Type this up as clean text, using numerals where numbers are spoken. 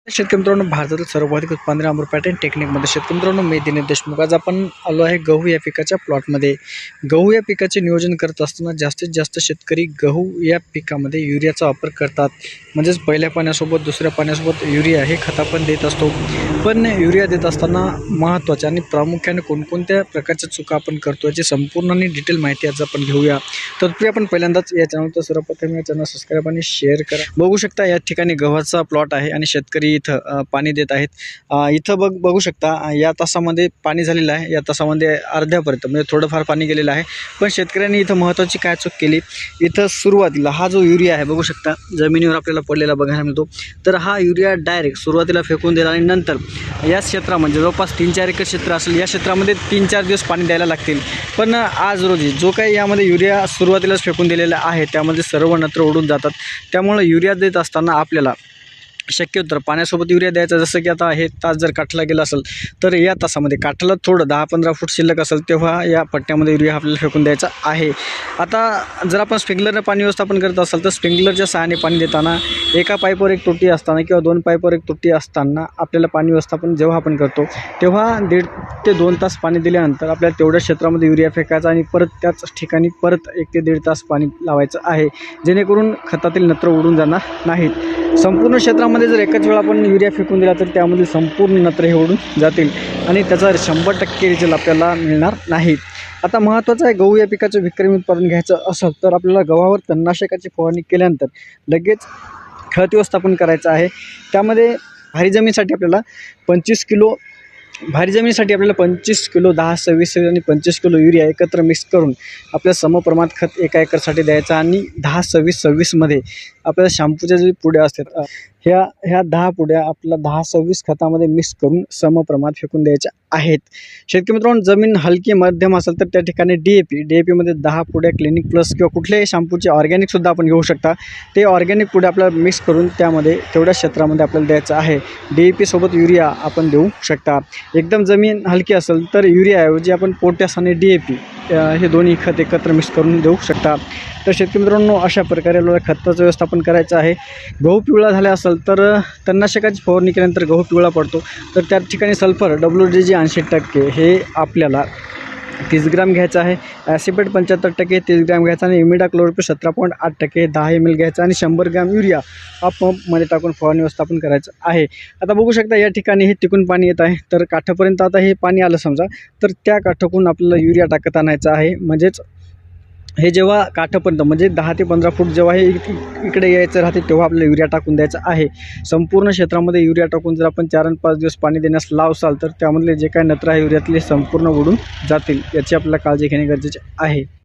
शेतकरी मित्रांनो, भारतातील सर्वाधिक उत्पादन अमृत पॅटर्न टेक्निकमध्ये शेतकरी मित्रांनो, मी दिनेश देशमुख. आज आपण आलो आहे गहू या पिकाच्या प्लॉटमध्ये. गहू या पिकाचे नियोजन करत असताना जास्तीत जास्त शेतकरी गहू या पिकामध्ये युरियाचा वापर करतात. म्हणजेच पहिल्या पाण्यासोबत दुसऱ्या पाण्यासोबत युरिया हे खत आपण देत असतो. पण युरिया देत असताना महत्त्वाच्या आणि प्रामुख्याने कोणकोणत्या प्रकारच्या चुका आपण करतो याची संपूर्ण आणि डिटेल माहिती आज आपण घेऊया. तत्पूर्वी आपण पहिल्यांदाच या चॅनलचं सर्वप्रथम या चॅनल सबस्क्राईब आणि शेअर करा. बघू शकता या ठिकाणी गव्हाचा प्लॉट आहे आणि शेतकरी इथं पाणी देत आहेत. इथं बघू शकता या तासामध्ये पाणी झालेलं आहे. या तासामध्ये अर्ध्यापर्यंत म्हणजे थोडंफार पाणी गेलेलं आहे. पण शेतकऱ्यांनी इथं महत्त्वाची काय चूक केली, इथं सुरुवातीला हा जो युरिया आहे बघू शकता जमिनीवर आपल्याला पडलेला बघायला मिळतो. तर हा युरिया डायरेक्ट सुरुवातीला फेकून दिला आणि नंतर या क्षेत्रामध्ये जवळपास 3-4 एकर क्षेत्र असेल, या क्षेत्रामध्ये 3-4 दिवस पाणी द्यायला लागतील. पण आज रोजी जो काही यामध्ये युरिया सुरुवातीलाच फेकून दिलेला आहे त्यामध्ये सर्व नत्र उडून जातात. त्यामुळे युरिया देत असताना आपल्याला शक्यतो पाण्यासोबत युरिया द्यायचा. जसं की आता हे तास जर काठला गेला असेल तर या तासामध्ये काठाला थोडं 10-15 फूट शिल्लक असेल तेव्हा या पट्ट्यामध्ये युरिया आपल्याला फेकून द्यायचा आहे. आता जर आपण स्प्रिंकलरनं पाणी व्यवस्थापन करत असाल तर स्प्रिंकलरच्या सहाय्याने पाणी देताना एका पाईपवर एक तुटी असताना किंवा 2 पाईपवर एक तुटी असताना आपल्याला पाणी व्यवस्थापन जेव्हा आपण करतो तेव्हा 1.5 ते 2 तास पाणी दिल्यानंतर आपल्याला तेवढ्या क्षेत्रामध्ये युरिया फेकायचा आणि परत त्याच ठिकाणी परत 1 ते 1.5 तास पाणी लावायचं आहे, जेणेकरून खतातील नत्र उडून जाणार नाहीत. संपूर्ण क्षेत्रामध्ये जर एकाच वेळा आपण युरिया फेकून दिला तर त्यामधील संपूर्ण नत्र हे उडून जातील आणि त्याचा 100% रिझल्ट आपल्याला मिळणार नाहीत. आता महत्त्वाचं आहे, गहू या पिकाचं विक्रमी उत्पादन घ्यायचं असेल तर आपल्याला गव्हावर तणनाशकाची फवारणी केल्यानंतर लगेच खत व्यवस्थापन करायचं आहे. त्यामध्ये भारी जमिनीसाठी आपल्याला 25 किलो 10-26 आणि 25 किलो युरिया एकत्र मिक्स करून आपल्या समप्रमाणात खत एका एकरसाठी द्यायचं आणि 10-26-26मध्ये आपल्याला शॅम्पूच्या जे पुड्या असतात ह्या 10 पुड्या आपल्याला 10-26 खतामध्ये मिक्स करून समप्रमाणात फेकून द्यायच्या आहेत. शेतकरी मित्रांनो, जमीन हलकी मध्यम असेल तर त्या ठिकाणी DAP मध्ये 10 पुड्या क्लिनिक प्लस किंवा कुठल्याही शॅम्पूचे ऑर्गॅनिकसुद्धा आपण घेऊ शकता. ते ऑर्गॅनिक पुड्या आपल्याला मिक्स करून त्यामध्ये तेवढ्या क्षेत्रामध्ये आपल्याला द्यायचं आहे. DAP सोबत युरिया आपण देऊ शकता. एकदम जमीन हलकी असेल तर युरियाऐवजी आपण पोटॅश आणि DAP हे दोन्ही खत एकत्र मिक्स करून देऊ शकता. तर शेतकरी मित्रांनो, अशा प्रकारे आपल्याला खताचं व्यवस्थापन करायचं आहे. गहू पिवळा झाला असेल तर तणनाशकाची फवारणी केल्यानंतर गहू पिवळा पडतो तर त्या ठिकाणी सल्फर WDG 80% हे आपल्याला 30 ग्रॅम घ्यायचं आहे. ॲसिपेट 75% 30 ग्रॅम घ्यायचा आणि इमिडाक्लोरपिड 17.8% 10 ml घ्यायचा आणि 100 ग्रॅम युरिया हा पंपमध्ये टाकून फवारणी व्यवस्थापन करायचं आहे. आता बघू शकता या ठिकाणी हे तिकून पाणी येत आहे तर काठापर्यंत आता हे पाणी आलं समजा तर त्या काठाकडून आपल्याला युरिया टाकत आणायचं आहे. म्हणजेच हे जेव्हा काठापर्यंत म्हणजे 10 ते 15 फूट जेव्हा हे इकडे यायचं राहते तेव्हा आपल्याला युरिया टाकून द्यायचं आहे. संपूर्ण क्षेत्रामध्ये युरिया टाकून जर आपण 4 आणि 5 दिवस पाणी देण्यास लावसाल तर त्यामधले जे काही नत्र आहे युरियातले संपूर्ण उडून जातील. याची आपल्याला काळजी घेणे गरजेचे आहे.